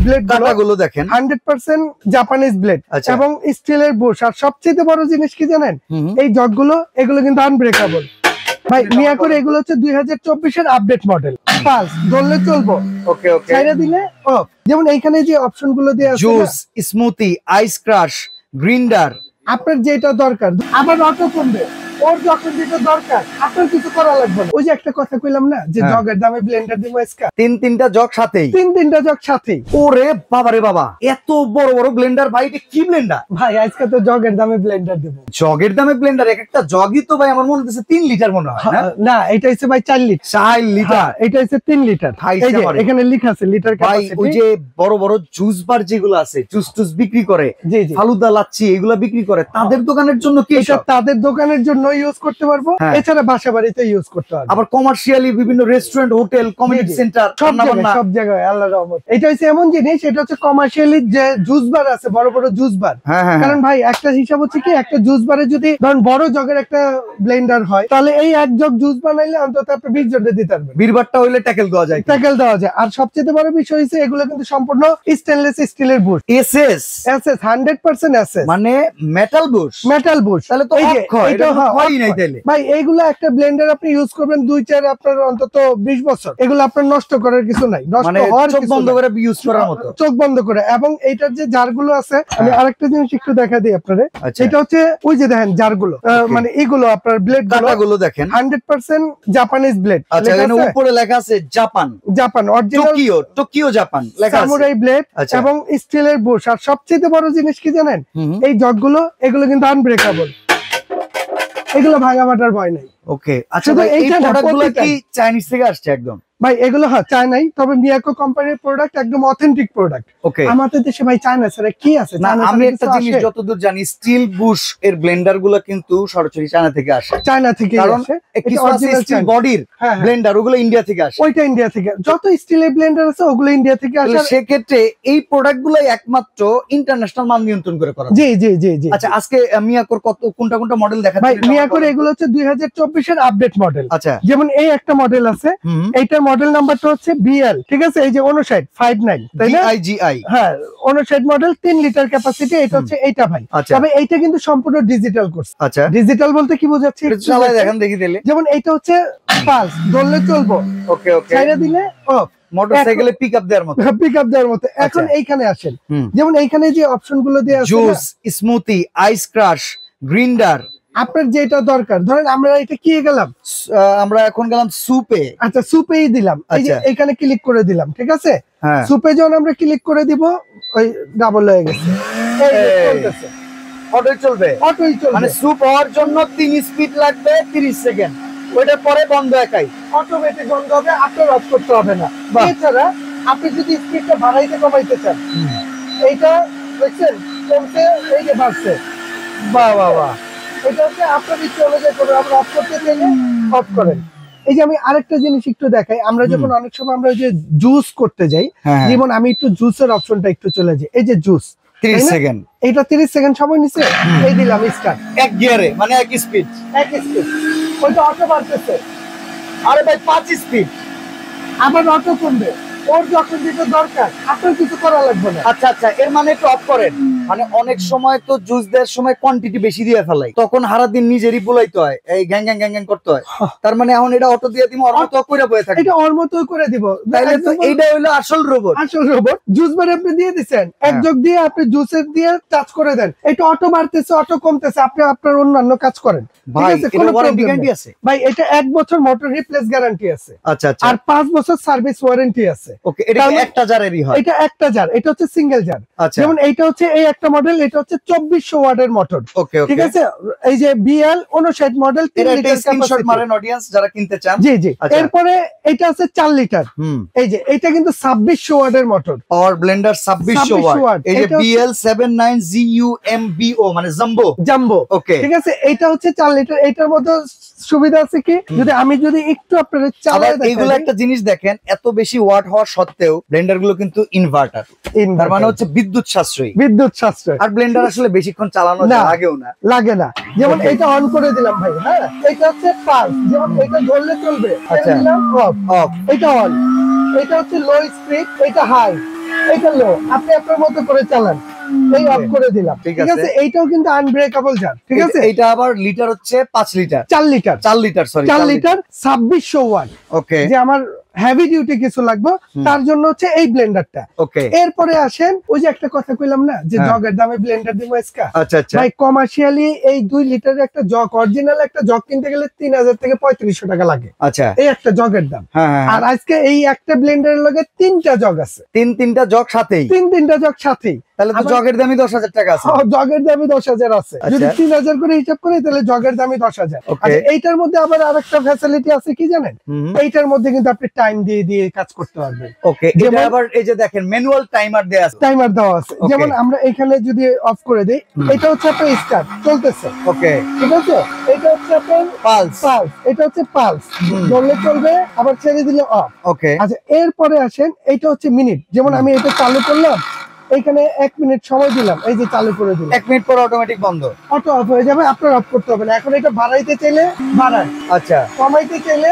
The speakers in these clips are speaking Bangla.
ব্লেড কাটাগুলো দেখেন 100% জাপানিজ ব্লেড এবং স্টিলের বুশ। আর সবচেয়ে বড় জিনিস কি জানেন, এই জগগুলো এগুলো কিন্তু আনব্রেকেবল ভাই। মিয়াকোর এগুলো হচ্ছে 2024 এর আপডেট মডেল। পাস ধরলে চলবো, ওকে ওকে, ছাইরা দিলে অফ। যেমন এইখানে যে অপশন গুলো দেয়া আছে, জুস, স্মুথি, আইস ক্রাশ, গ্রিন্ডার, আপনার যেটা দরকার। আবার অটো কমবে, ওর যখন যেটা দরকার আপনার কিছু করা লাগবে না। ওই যে একটা কথা কইলাম না যে জগের দামে ব্লেন্ডার দিব আজকে, তিনটা জগ সাথেই, তিনটা জগ সাথেই। ওরে বাবা রে বাবা, এত বড় বড় ব্লেন্ডার ভাই, এটা কি ব্লেন্ডার ভাই? আজকে তো জগের দামে ব্লেন্ডার দেব। জগের দামে ব্লেন্ডার? এক একটা জগই তো ভাই আমার মনে হচ্ছে 3 লিটার মনে হয় না, এটা হচ্ছে ভাই 4 লিটার। 4 লিটার? এটা হচ্ছে 3 লিটার। এই যে এখানে লেখা আছে লিটার ক্যাপাসিটি। ওই যে বড় বড় জুস বার যেগুলো আছে, জুস টুস বিক্রি করে, ফালুদা লাচ্ছি এগুলা বিক্রি করে, তাদের দোকানের জন্য কি? এটা তাদের দোকানের জন্য ইউজ করতে পারবো, এছাড়া বাসা বাড়িতে ইউজ করতে পারবো। আবার কমার্শিয়ালি বিভিন্ন রেস্টুরেন্ট, হোটেল, কমিউনিটি সেন্টার, সব জায়গায় আল্লাহর রহমত। এটা হচ্ছে এমন জিনিস, এটা হচ্ছে কমার্শিয়ালি যে জুস বার আছে, বড় বড় জুস বার। কারণ ভাই একটা হিসাব হচ্ছে কি, একটা জুস বারে যদি ধরুন বড় জগের একটা ব্লেন্ডার হয়, তাহলে এই এক জগ জুস বানাইলে অন্তত আপনি 20 জনের দিতে পারবেন। বীরবারটা হইলে ট্যাকেল দেওয়া যায়, ট্যাকেল দেওয়া যায়। আর সবচেয়ে বড় বিষয় হচ্ছে এগুলো কিন্তু সম্পূর্ণ স্টেনলেস স্টিলের বুশ। এসএস 100% এসএস, মানে মেটাল বুশ। Metal Bush. তাহলে তো এটা হয় নাই তাইলে ভাই। এইগুলো একটা ব্লেন্ডার আপনি ইউজ করবেন 2-4 আপনার অন্তত 20 বছর। এগুলো আপনার নষ্ট করার কিছু নাই, নষ্ট হওয়ার চোখ বন্ধ করে ইউজ করার মতো, চোখ বন্ধ করে। এবং এইটার যে জারগুলো আছে, আমি আরেকটা জিনিস একটু দেখা দিই আপনাদের। এটা হচ্ছে ওই যে দেখেন জারগুলো, মানে এগুলো আপনার ব্লেড কাটাগুলো দেখেন 100% জাপানিজ ব্লেড। আচ্ছা, এখানে উপরে লেখা আছে জাপান অরিজিনাল, টোকিও জাপান লেখা আছে, সামুরাই ব্লেড এবং স্টিলের বুশ। আর সবচেয়ে বড় জিনিস কি জানেন, এই জগগুলো এগুলো কিন্তু আনব্রেকেবল, এগুলো ভাঙা ফাটার ভয় নাই। ওকে, আচ্ছা ভাই, এই প্রোডাক্টগুলো কি চাইনিজ থেকে আসছে একদম? ভাই এগুলো চায় নাই, তবে মিয়াকো কোম্পানির প্রোডাক্ট, একদম অথেন্টিক প্রোডাক্ট। ওকে, আমাদের দেশে ভাই চায়না ছাড়া কি আছে? না, আমি একটা জিনিস যতদূর জানি, স্টিল বুশ এর ব্লেন্ডার গুলো কিন্তু সরাসরি চায়না থেকে আসে। চায়না থেকে আসে, কিছু আছে স্টিল বডির ব্লেন্ডার, ওগুলো ইন্ডিয়া থেকে আসে। ওইটা ইন্ডিয়া থেকে, যত স্টিলের ব্লেন্ডার আছে ওগুলো ইন্ডিয়া থেকে আসে। সেক্ষেত্রে এই প্রোডাক্টগুলাই একমাত্র ইন্টারন্যাশনাল মান নিয়ন্ত্রণ করে করা। জি জি জি জি। আচ্ছা, আজকে মিয়াকোর কোনটা মডেল দেখাচ্ছেন? ভাই মিয়াকোর এগুলো হচ্ছে 2024 এর আপডেট মডেল। আচ্ছা, যেমন এই একটা মডেল আছে, এইটার মডেল নাম্বারটা হচ্ছে BL, ঠিক আছে? এই যে 5959, তাই না? DIGI, হ্যাঁ 59 মডেল, 3 লিটার ক্যাপাসিটি। এটা হচ্ছে এইটা ভাই। তবে এইটা কিন্তু সম্পূর্ণ ডিজিটাল করছে। আচ্ছা, ডিজিটাল বলতে কি বোঝাচ্ছি চালায় দেখেন, দেখি দিলে। যেমন এইটা হচ্ছে পাস ধরলে চলবো, ওকে ওকে, ছাইরা দিলে অফ। মোটরসাইকেলে পিকআপ দেওয়ার মতো, পিকআপ দেওয়ার মতো। এখন এইখানে আসেন, যেমন এইখানে যে অপশন গুলো দেয়া আছে, জুস, স্মুথি, আইস ক্রাশ, গ্রিন্ডার, আপনার যেটা দরকার। ধরেন আমরা এটা কি গেলাম, আমরা এখন গেলাম সুপে। আচ্ছা, সুপেই দিলাম, এই যে এখানে ক্লিক করে দিলাম, ঠিক আছে? সুপে যখন আমরা ক্লিক করে দিব, ওই ডাবল হয়ে গেছে, চলতেছে, অটোই চলবে, অটোই চলবে। মানে সুপ হওয়ার জন্য 3 স্পিড লাগবে 30 সেকেন্ড, ওইটা পরে বন্ধ, একাই অটোমেটিক বন্ধ হবে, আপনার অফ করতে হবে না। এছাড়া আপনি যদি স্পিডটা বাড়াইতে কমাইতে চান, এইটা দেখছেন কমছে, এই যে বাড়ছে, বাহ বাহ বাহ। এটা হচ্ছে আপনার ইচ্ছে অনুযায়ী করে আমরা অফ করতে চাইলে অফ করেন। এই যে আমি আরেকটা জিনিস একটু দেখাই, আমরা যখন অনেক সময় আমরা যে জুস করতে যাই, যেমন আমি একটু জুসের অপশনটা একটু চলে যাই, এই যে জুস 30 সেকেন্ড, এটা 30 সেকেন্ড সময় নিছে, এই দিলাম স্টার্ট, এক গিয়ারে, মানে এক স্পিড, ওইটা অটো বাড়তেছে। আরে ভাই 5 স্পিড, আবার অটো কমবে, ওর যখন যেটা দরকার আপনার কিছু করা লাগবে না। আচ্ছা আচ্ছা, এর মানে একটু অফ করেন। মানে অনেক সময় তো জুস দেওয়ার সময় কোয়ান্টিটি বেশি দিয়ে ফেলাই, তখন সারা দিন নিজেরই বুলাইতে হয়, এই গ্যাং গ্যাং গ্যাং গ্যাং করতে হয়। তার মানে এখন এটা অটো দিয়ে দিব, ওর মতো করে বয়ে থাকে, এটা ওর মতো করে দিব, তাইলে তো এইটা হলো আসল রোবট। আসল রোবট। জুস বারে আপনি দিয়ে দিবেন, এক জগ দিয়ে আপনি জুসের দিয়ে টাচ করে দেন, এটা অটো বাড়তেছে, অটো কমতেছে, আপনি আপনার অন্যান্য কাজ করেন। ভাই এটা ওয়ারেন্টি গ্যারান্টি আছে? ভাই এটা 1 বছর মোটর রিপ্লেস গ্যারান্টি আছে। আচ্ছা আচ্ছা, আর 5 বছর সার্ভিস ওয়ারেন্টি আছে। ওকে, এটা একটা জারেরই হয়? এটা একটা জার, এটা হচ্ছে সিঙ্গেল জার। যেমন এইটা হচ্ছে এই একটা মডেল, এটা হচ্ছে 2400 ওয়াটের মোটর। ওকে ওকে, ঠিক আছে? এই যে BL 59 মডেল, 3 লিটার স্ক্রিনশট মারেন অডিয়েন্স যারা কিনতে চান। জি জি। এরপরে এটা আছে 4 লিটার, এই যে এটা কিন্তু 2600 ওয়াটের মোটর, পাওয়ার ব্লেন্ডার 2600 ওয়াট। এই যে BL 79GUMBO, মানে জাম্বো জাম্বো। ওকে, ঠিক আছে? এটা হচ্ছে 4 লিটার। এটার মধ্যে সুবিধা আছে কি, আমি যদি একটু আপনাদের চালায় দেখাই, এইগুলো একটা জিনিস দেখেন, এত বেশি ওয়াট হওয়ার সত্ত্বেও ব্লেন্ডার গুলো কিন্তু ইনভার্টার, তার মানে হচ্ছে বিদ্যুৎ সাশ্রয়ী। আর ব্লেন্ডার আসলে বেশিক্ষণ চালানো লাগে না। যেমন এটা অন করে দিলাম ভাই, হ্যাঁ, এটা হচ্ছে পাস, যেমন এটা ধরলে চলবে, দিলাম অফ, এটা অন, এটা হচ্ছে লো স্পিড, এটা হাই, এটা লো, আপনি আপনার মতো করে চালান, এই অফ করে দিলাম, ঠিক আছে। এইটাও কিন্তু আনব্রেকেবল জার, ঠিক আছে। এটা আবার লিটার হচ্ছে 5 litre, 4 litre, 4 litre, sorry 4 litre 2600 watt. Okay, যে আমার হেভি ডিউটি কিছু লাগবে তার জন্য হচ্ছে এই ব্লেন্ডারটা। ওকে, এরপরে আসেন ওই যে একটা কথা কইলাম না যে জগের দামে ব্লেন্ডার দিব আজকে। আচ্ছা আচ্ছা ভাই, কমার্শিয়ালি এই 2 লিটারের একটা জগ, অরিজিনাল একটা জগ কিনতে গেলে 3000 থেকে 3500 টাকা লাগে। আচ্ছা, এই একটা জগের দাম। আর আজকে এই একটা ব্লেন্ডারের লগে 3টা জগ আছে, 3টা জগ সাথেই, 3টা জগ সাথেই। তাহলে তো জগের দামই 10,000 টাকা আছে। জগের দামই 10,000 আছে। যদি 3000 করে হিসাব করি তাহলে জগের দামই 10,000। আচ্ছা, এইটার মধ্যে আবার আরেকটা ফ্যাসিলিটি আছে কি জানেন? এইটার মধ্যে কিন্তু আপনি টাইম দিয়ে দিয়ে কাজ করতে পারবেন। ওকে, এটা আবার এই যে দেখেন ম্যানুয়াল টাইমার দেয়া আছে, টাইমার দেওয়া আছে। যেমন আমরা এখানে যদি অফ করে দেই, এটা হচ্ছে আপনার স্টার্ট চলতেছে। ওকে, ঠিক আছে। এটা হচ্ছে আপনার পালস, এটা হচ্ছে পালস, ধরলে চলবে, আবার ছেড়ে দিলে অফ। ওকে, আচ্ছা, এরপরে আসেন এটা হচ্ছে মিনিট। যেমন আমি এটা চালু করলাম, এইখানে 1 মিনিট সময় দিলাম, এই যে চালু করে দিলাম, 1 মিনিট পর অটোমেটিক বন্ধ, অটো অফ হয়ে যাবে। আপনার অফ করতে হবে না। এখন এটা বাড়াইতে চাইলে বাড়ান, আচ্ছা, কমাইতে চাইলে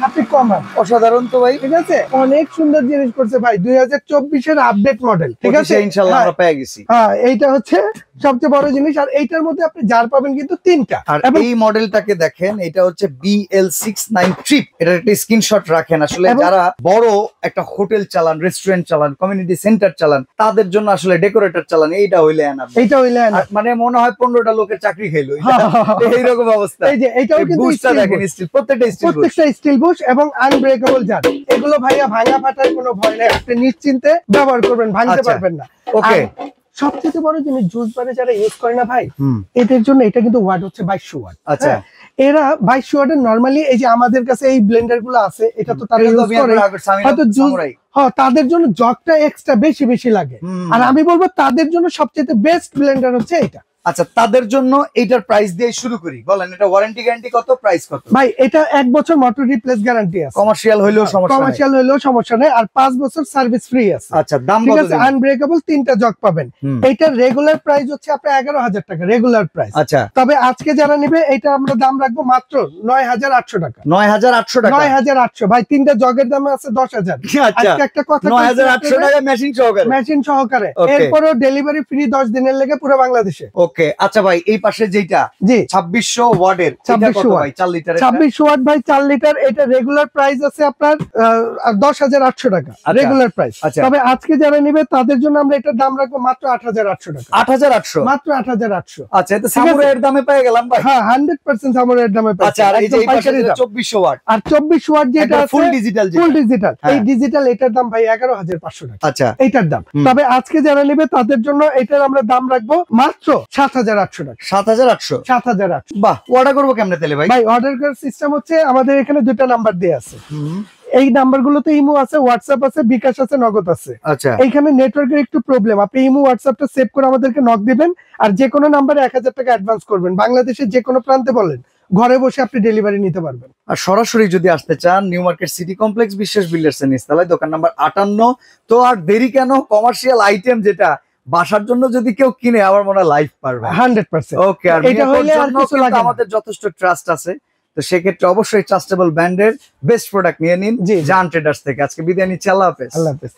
আপনি কমান। অসাধারণ তো ভাই, ঠিক আছে। অনেক সুন্দর জিনিস করছে ভাই, 2024 এর আপডেট মডেল, ঠিক আছে। ইনশাআল্লাহ আমরা পেয়ে গেছি। হ্যাঁ, এইটা হচ্ছে সবচেয়ে বড় জিনিস। আর এইটার মধ্যে আপনি জার পাবেন কিন্তু 3টা। আর এই মডেলটাকে দেখেন, এটা হচ্ছে BL69 ট্রিপ। এটা একটা স্ক্রিনশট রাখেন। আসলে যারা বড় একটা হোটেল চালান, রেস্টুরেন্ট চালান, কমিউনিটি সেন্টার চালান, তাদের জন্য আসলে ডেকোরেটর চালান, এইটা হইলে এনাফ, এইটা হইলে এনাফ। মানে মনে হয় 15টা লোকের চাকরি খাইলো, এইরকম অবস্থা। এই যে এইটাও কিন্তু বুশটা দেখেন, স্টিল, প্রত্যেকটা স্টিল বুশ এবং আনব্রেকেবল জার। এগুলো ভাইয়া ভাঙা ফাটার কোনো ভয় নাই, আপনি নিশ্চিন্তে ব্যবহার করবেন, ভাঙতে পারবেন না। ওকে, সবচেয়ে বড় জিনিস, জুস বারে যারা ইউজ করে না ভাই, এদের জন্য এটা কিন্তু ওয়াট হচ্ছে 2200 ওয়াট। আচ্ছা, এরা 2200 ওয়াটের নরমালি এই যে আমাদের কাছে এই ব্লেন্ডার গুলো আছে, এটা তো তারা ইউজ করে, হয়তো জুস, হ্যাঁ, তাদের জন্য জগটা এক্সট্রা বেশি বেশি লাগে। আর আমি বলবো তাদের জন্য সবচেয়ে বেস্ট ব্লেন্ডার হচ্ছে এটা। আচ্ছা, তাদের জন্য এটার প্রাইস দিয়ে শুরু করি, বলেন এটা ওয়ারেন্টি গ্যারান্টি কত, প্রাইস কত? ভাই, এটা 1 বছর মোটর রিপ্লেস গ্যারান্টি আছে, কমার্শিয়াল হইলেও সমস্যা নাই, কমার্শিয়াল হইলেও সমস্যা নাই। আর 5 বছর সার্ভিস ফ্রি আছে। আচ্ছা, দাম কত? আনব্রেকেবল 3টা জগ পাবেন। এইটার রেগুলার প্রাইস হচ্ছে আপনার 11,000 টাকা, রেগুলার প্রাইস। আচ্ছা, তবে আজকে যারা নেবে এটা আমরা দাম রাখবো মাত্র 9,800 টাকা। 9,800 টাকা, 9,800 ভাই। 3টা জগের দাম আছে 10,000। আজকে একটা কথা, 9,800 টাকা মেশিন সহকারে, মেশিন সহকারে। এরপরও ডেলিভারি ফ্রি 10 দিনের লেগে পুরো বাংলাদেশে। ওকে, আচ্ছা ভাই, এই পাশে যেটা, জি, 2600 ওয়াটের, 2600 ভাই 4 লিটার, 2600 ওয়াট ভাই, 4 লিটার। এটা রেগুলার প্রাইস আছে আপনার 10,800 টাকা, রেগুলার প্রাইস। তবে আজকে যারা নেবে তাদের জন্য আমরা এটার দাম রাখবো মাত্র 8,800 টাকা। 8,800, মাত্র 8,800। আচ্ছা, এটা সামুরাইয়ের দামে পেয়ে গেলাম ভাই। হ্যাঁ, 100% সামুরাইয়ের দামে পেয়ে। আচ্ছা, আর এই যে এই পাশে 2400 ওয়াট, আর 2400 ওয়াট যেটা আছে ফুল ডিজিটাল, ফুল ডিজিটাল, এই ডিজিটাল এটার দাম ভাই 11,500 টাকা। আচ্ছা, এইটার দাম। তবে আজকে যারা নেবে তাদের জন্য এটার আমরা দাম রাখবো মাত্র 7,800 টাকা। 7,800, 7,800। বাহ, অর্ডার করবো কেমনে তাহলে ভাই? ভাই, অর্ডার করার সিস্টেম হচ্ছে আমাদের এখানে 2টা নাম্বার দেয়া আছে। এই নাম্বারগুলোতে ইমো আছে, হোয়াটসঅ্যাপ আছে, বিকাশ আছে, নগদ আছে। আচ্ছা, এইখানে নেটওয়ার্কের একটু প্রবলেম, আপনি ইমো হোয়াটসঅ্যাপটা সেভ করে আমাদেরকে নক দিবেন। আর যে কোনো নাম্বারে 1000 টাকা অ্যাডভান্স করবেন। বাংলাদেশের যে কোনো প্রান্তে বলেন, ঘরে বসে আপনি ডেলিভারি নিতে পারবেন। আর সরাসরি যদি আসতে চান, নিউ মার্কেট সিটি কমপ্লেক্স, বিশ্বাস বিল্ডার্স এর নিচতলায়, দোকান নাম্বার 58। তো আর দেরি কেন, কমার্শিয়াল আইটেম যেটা বাসার জন্য যদি কেউ কিনে, আমার মনে হয় লাইফ পারবে 100%। ওকে, আর এটা হইলে আর কিছু লাগে, আমাদের যথেষ্ট ট্রাস্ট আছে। তো সেক্ষেত্রে অবশ্যই ট্রাস্টেবল ব্র্যান্ডের বেস্ট প্রোডাক্ট নিয়ে নিন জায়ান্ট ট্রেডার্স থেকে। আজকে বিদায় নিচ্ছি, আল্লাহ হাফেজ। আল্লাহ হাফেজ।